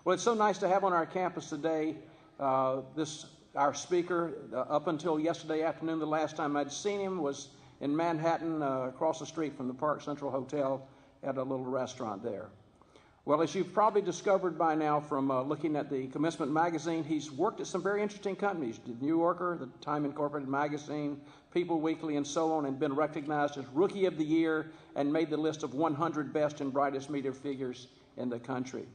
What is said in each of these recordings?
Well, it's so nice to have on our campus today our speaker. Up until yesterday afternoon, the last time I'd seen him was in Manhattan, across the street from the Park Central Hotel at a little restaurant there. Well, as you've probably discovered by now from looking at the Commencement magazine, he's worked at some very interesting companies, the New Yorker, the Time Incorporated magazine, People Weekly, and so on, and been recognized as Rookie of the Year and made the list of 100 best and brightest media figures in the country.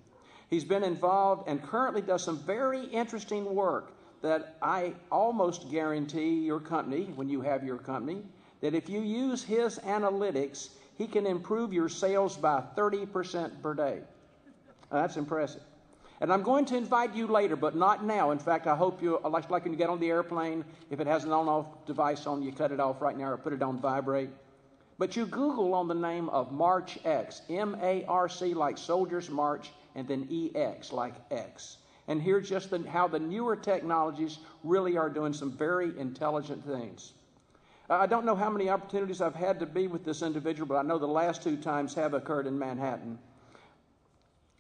He's been involved and currently does some very interesting work that I almost guarantee your company, when you have your company, that if you use his analytics, he can improve your sales by 30% per day. That's impressive. And I'm going to invite you later, but not now. In fact, I'd like when you get on the airplane, if it has an on-off device on, you cut it off right now or put it on vibrate. But you Google on the name of March X, M-A-R-C like Soldiers March, and then E-X like X. And here's just how the newer technologies really are doing some very intelligent things. I don't know how many opportunities I've had to be with this individual, but I know the last 2 times have occurred in Manhattan.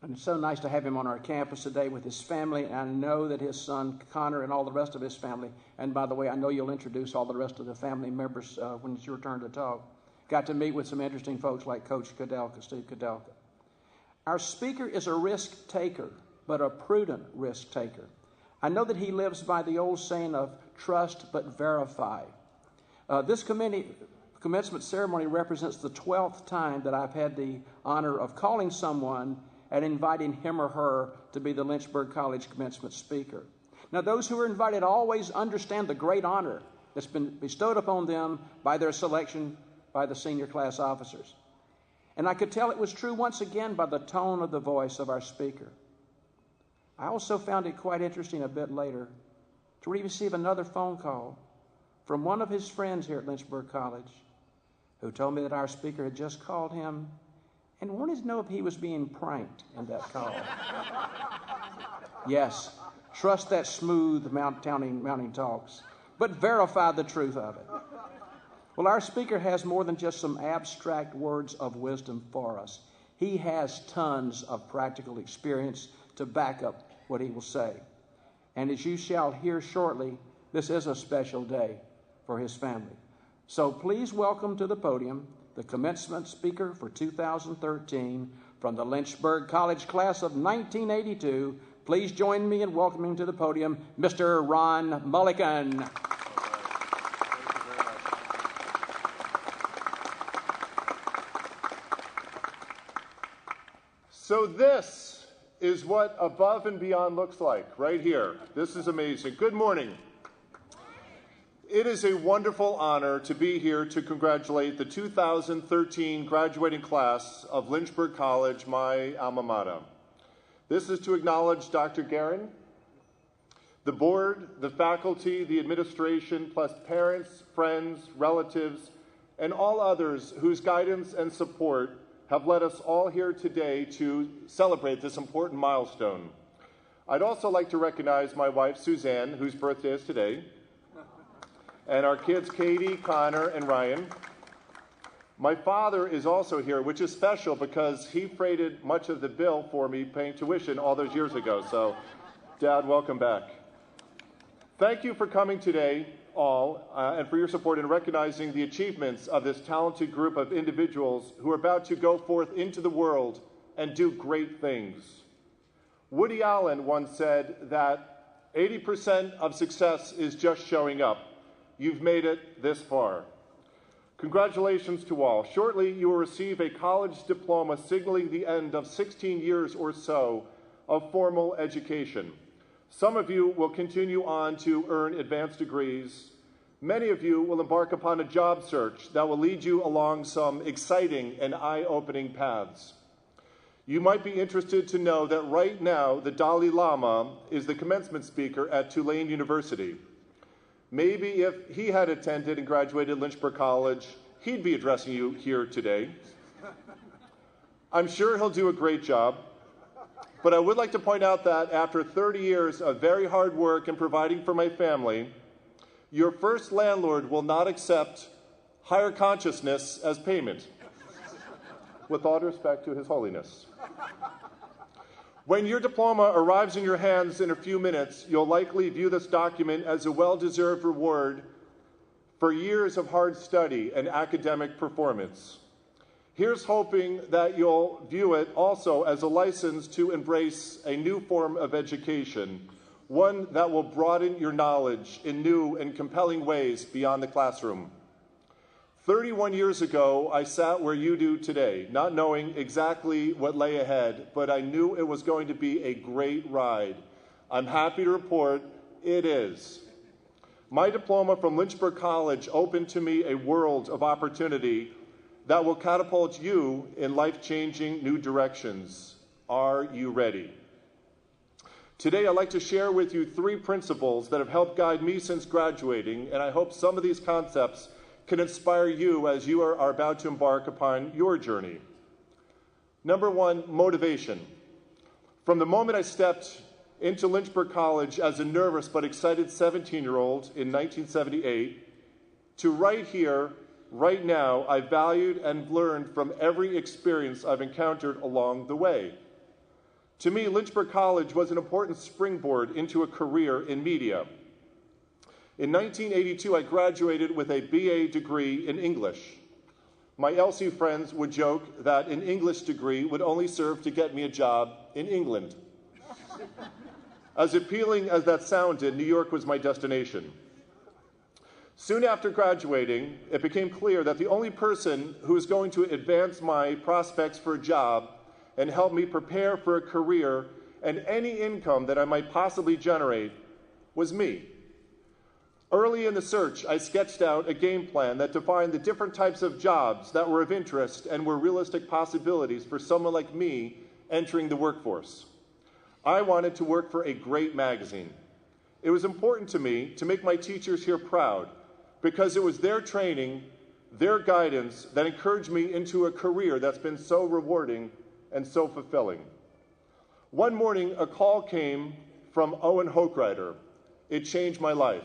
And it's so nice to have him on our campus today with his family. And I know that his son, Connor, and all the rest of his family, and by the way, I know you'll introduce all the rest of the family members when it's your turn to talk, got to meet with some interesting folks like Coach Kudelka, Steve Kudelka. Our speaker is a risk taker, but a prudent risk taker. I know that he lives by the old saying of trust but verify. This commencement ceremony represents the 12th time that I've had the honor of calling someone and inviting him or her to be the Lynchburg College commencement speaker. Now, those who are invited always understand the great honor that's been bestowed upon them by their selection by the senior class officers. And I could tell it was true once again by the tone of the voice of our speaker. I also found it quite interesting a bit later to receive another phone call from one of his friends here at Lynchburg College who told me that our speaker had just called him and wanted to know if he was being pranked in that call. Yes, trust that smooth mounting talks, but verify the truth of it. Well, our speaker has more than just some abstract words of wisdom for us. He has tons of practical experience to back up what he will say. And as you shall hear shortly, this is a special day for his family. So please welcome to the podium the commencement speaker for 2013 from the Lynchburg College class of 1982. Please join me in welcoming to the podium Mr. Ron Mulligan. So this is what above and beyond looks like right here. This is amazing. Good morning. It is a wonderful honor to be here to congratulate the 2013 graduating class of Lynchburg College, my alma mater. This is to acknowledge Dr. Guerin, the board, the faculty, the administration, plus parents, friends, relatives, and all others whose guidance and support have led us all here today to celebrate this important milestone. I'd also like to recognize my wife, Suzanne, whose birthday is today, and our kids, Katie, Connor, and Ryan. My father is also here, which is special because he freighted much of the bill for me paying tuition all those years ago. So, Dad, welcome back. Thank you for coming today, all, and for your support in recognizing the achievements of this talented group of individuals who are about to go forth into the world and do great things. Woody Allen once said that 80% of success is just showing up. You've made it this far. Congratulations to all. Shortly, you will receive a college diploma signaling the end of 16 years or so of formal education. Some of you will continue on to earn advanced degrees. Many of you will embark upon a job search that will lead you along some exciting and eye-opening paths. You might be interested to know that right now, the Dalai Lama is the commencement speaker at Tulane University. Maybe if he had attended and graduated Lynchburg College, he'd be addressing you here today. I'm sure he'll do a great job, but I would like to point out that after 30 years of very hard work in providing for my family, your first landlord will not accept higher consciousness as payment, with all respect to His Holiness. When your diploma arrives in your hands in a few minutes, you'll likely view this document as a well-deserved reward for years of hard study and academic performance. Here's hoping that you'll view it also as a license to embrace a new form of education, one that will broaden your knowledge in new and compelling ways beyond the classroom. 31 years ago, I sat where you do today, not knowing exactly what lay ahead, but I knew it was going to be a great ride. I'm happy to report it is. My diploma from Lynchburg College opened to me a world of opportunity that will catapult you in life-changing new directions. Are you ready? Today, I'd like to share with you 3 principles that have helped guide me since graduating, and I hope some of these concepts can inspire you as you are about to embark upon your journey. Number 1, motivation. From the moment I stepped into Lynchburg College as a nervous but excited 17-year-old in 1978, to right here, right now, I've valued and learned from every experience I've encountered along the way. To me, Lynchburg College was an important springboard into a career in media. In 1982, I graduated with a BA degree in English. My LC friends would joke that an English degree would only serve to get me a job in England. As appealing as that sounded, New York was my destination. Soon after graduating, it became clear that the only person who was going to advance my prospects for a job and help me prepare for a career and any income that I might possibly generate was me. Early in the search, I sketched out a game plan that defined the different types of jobs that were of interest and were realistic possibilities for someone like me entering the workforce. I wanted to work for a great magazine. It was important to me to make my teachers here proud because it was their training, their guidance that encouraged me into a career that's been so rewarding and so fulfilling. One morning, a call came from Owen Hochreiter. It changed my life.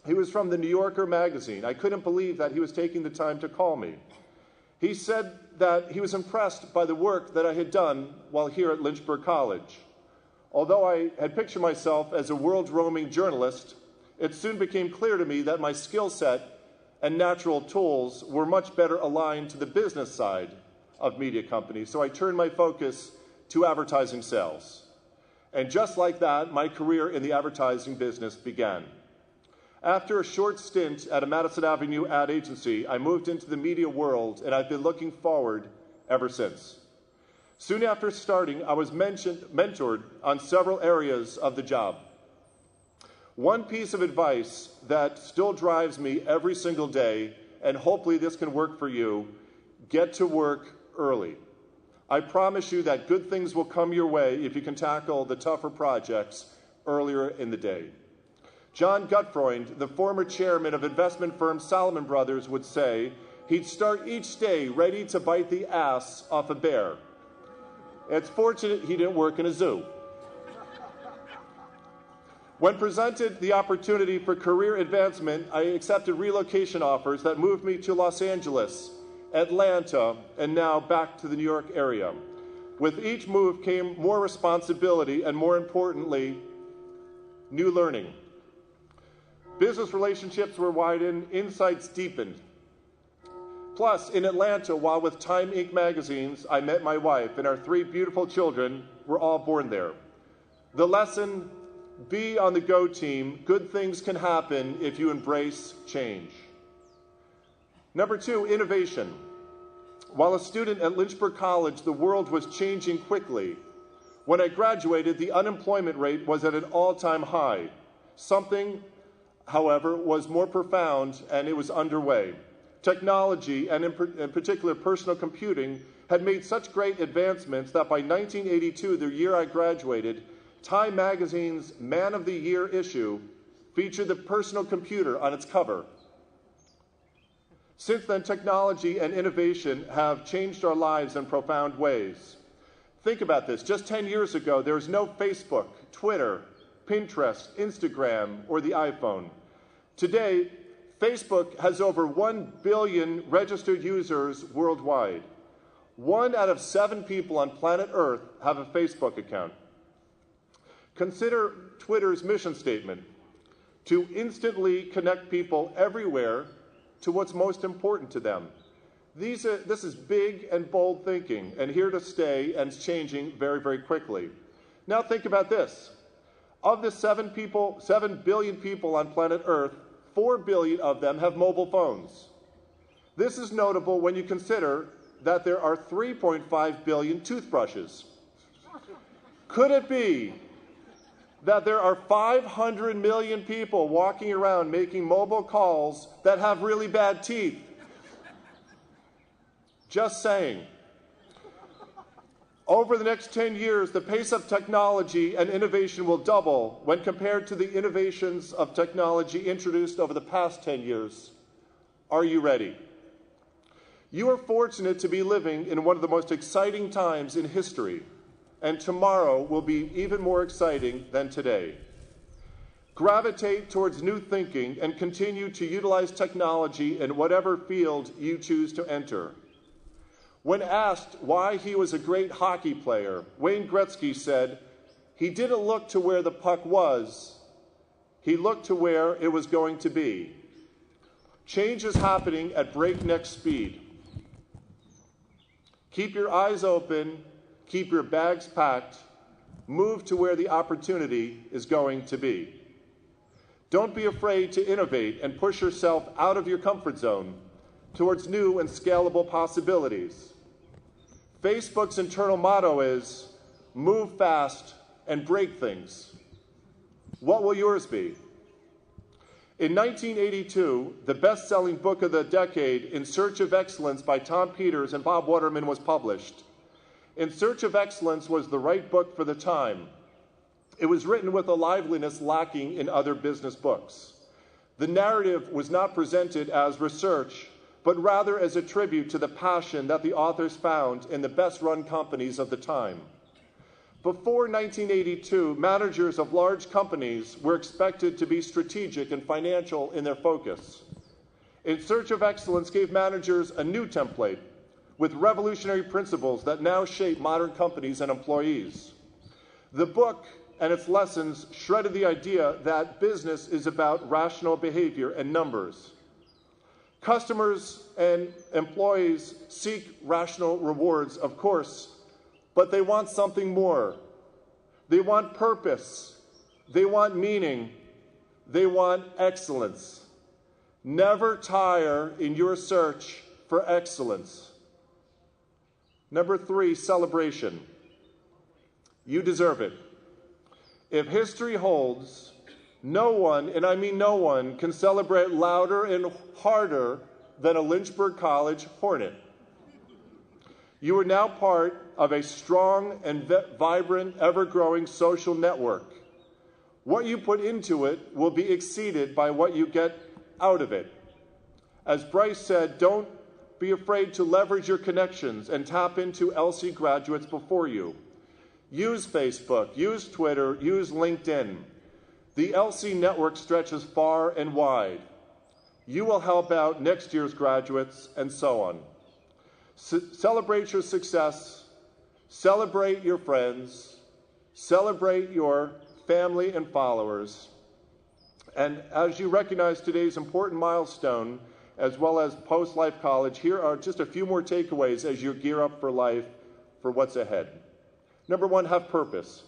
He was from the New Yorker magazine. I couldn't believe that he was taking the time to call me. He said that he was impressed by the work that I had done while here at Lynchburg College. Although I had pictured myself as a world-roaming journalist, it soon became clear to me that my skill set and natural tools were much better aligned to the business side of media companies, so I turned my focus to advertising sales. And just like that, my career in the advertising business began. After a short stint at a Madison Avenue ad agency, I moved into the media world, and I've been looking forward ever since. Soon after starting, I was mentored on several areas of the job. One piece of advice that still drives me every single day, and hopefully this can work for you, get to work early. I promise you that good things will come your way if you can tackle the tougher projects earlier in the day. John Gutfreund, the former chairman of investment firm Salomon Brothers, would say he'd start each day ready to bite the ass off a bear. It's fortunate he didn't work in a zoo. When presented the opportunity for career advancement, I accepted relocation offers that moved me to Los Angeles, Atlanta, and now back to the New York area. With each move came more responsibility and, more importantly, new learning. Business relationships were widened, insights deepened. Plus, in Atlanta, while with Time Inc. magazines, I met my wife, and our 3 beautiful children were all born there. The lesson, be on the go team. Good things can happen if you embrace change. Number 2, innovation. While a student at Lynchburg College, the world was changing quickly. When I graduated, the unemployment rate was at an all-time high. Something, however, was more profound, and it was underway. Technology, and in particular personal computing, had made such great advancements that by 1982, the year I graduated, Time magazine's Man of the Year issue featured the personal computer on its cover. Since then, technology and innovation have changed our lives in profound ways. Think about this. Just 10 years ago, there was no Facebook, Twitter, Pinterest, Instagram, or the iPhone. Today, Facebook has over 1 billion registered users worldwide. 1 out of 7 people on planet Earth have a Facebook account. Consider Twitter's mission statement: to instantly connect people everywhere to what's most important to them. This is big and bold thinking, and here to stay, and it's changing very, very quickly. Now think about this. Of the 7 billion people on planet Earth, 4 billion of them have mobile phones. This is notable when you consider that there are 3.5 billion toothbrushes. Could it be that there are 500 million people walking around making mobile calls that have really bad teeth? Just saying. Over the next 10 years, the pace of technology and innovation will double when compared to the innovations of technology introduced over the past 10 years. Are you ready? You are fortunate to be living in one of the most exciting times in history, and tomorrow will be even more exciting than today. Gravitate towards new thinking and continue to utilize technology in whatever field you choose to enter. When asked why he was a great hockey player, Wayne Gretzky said, "He didn't look to where the puck was, he looked to where it was going to be." Change is happening at breakneck speed. Keep your eyes open, keep your bags packed, move to where the opportunity is going to be. Don't be afraid to innovate and push yourself out of your comfort zone towards new and scalable possibilities. Facebook's internal motto is, move fast and break things. What will yours be? In 1982, the best-selling book of the decade, In Search of Excellence by Tom Peters and Bob Waterman, was published. In Search of Excellence was the right book for the time. It was written with a liveliness lacking in other business books. The narrative was not presented as research, but rather as a tribute to the passion that the authors found in the best-run companies of the time. Before 1982, managers of large companies were expected to be strategic and financial in their focus. In Search of Excellence gave managers a new template with revolutionary principles that now shape modern companies and employees. The book and its lessons shredded the idea that business is about rational behavior and numbers. Customers and employees seek rational rewards, of course, but they want something more. They want purpose. They want meaning. They want excellence. Never tire in your search for excellence. Number 3, celebration. You deserve it. If history holds, no one, and I mean no one, can celebrate louder and harder than a Lynchburg College Hornet. You are now part of a strong and vibrant, ever-growing social network. What you put into it will be exceeded by what you get out of it. As Bryce said, don't be afraid to leverage your connections and tap into LC graduates before you. Use Facebook, use Twitter, use LinkedIn. The LC network stretches far and wide. You will help out next year's graduates, and so on. Celebrate your success, celebrate your friends, celebrate your family and followers. And as you recognize today's important milestone, as well as post-life college, here are just a few more takeaways as you gear up for life, for what's ahead. Number 1, have purpose.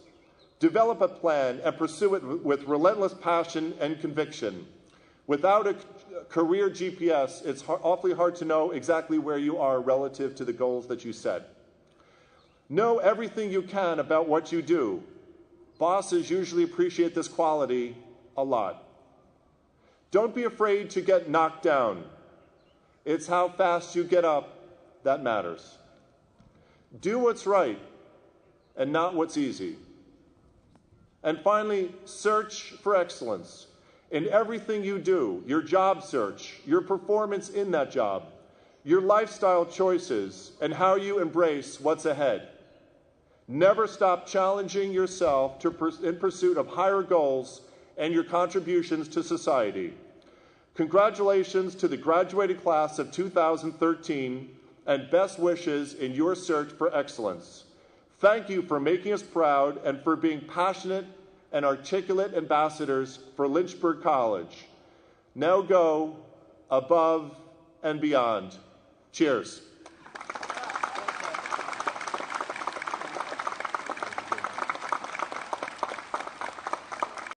Develop a plan and pursue it with relentless passion and conviction. Without a career GPS, it's awfully hard to know exactly where you are relative to the goals that you set. Know everything you can about what you do. Bosses usually appreciate this quality a lot. Don't be afraid to get knocked down. It's how fast you get up that matters. Do what's right and not what's easy. And finally, search for excellence in everything you do, your job search, your performance in that job, your lifestyle choices, and how you embrace what's ahead. Never stop challenging yourself in pursuit of higher goals and your contributions to society. Congratulations to the graduating class of 2013 and best wishes in your search for excellence. Thank you for making us proud and for being passionate and articulate ambassadors for Lynchburg College. Now go above and beyond. Cheers.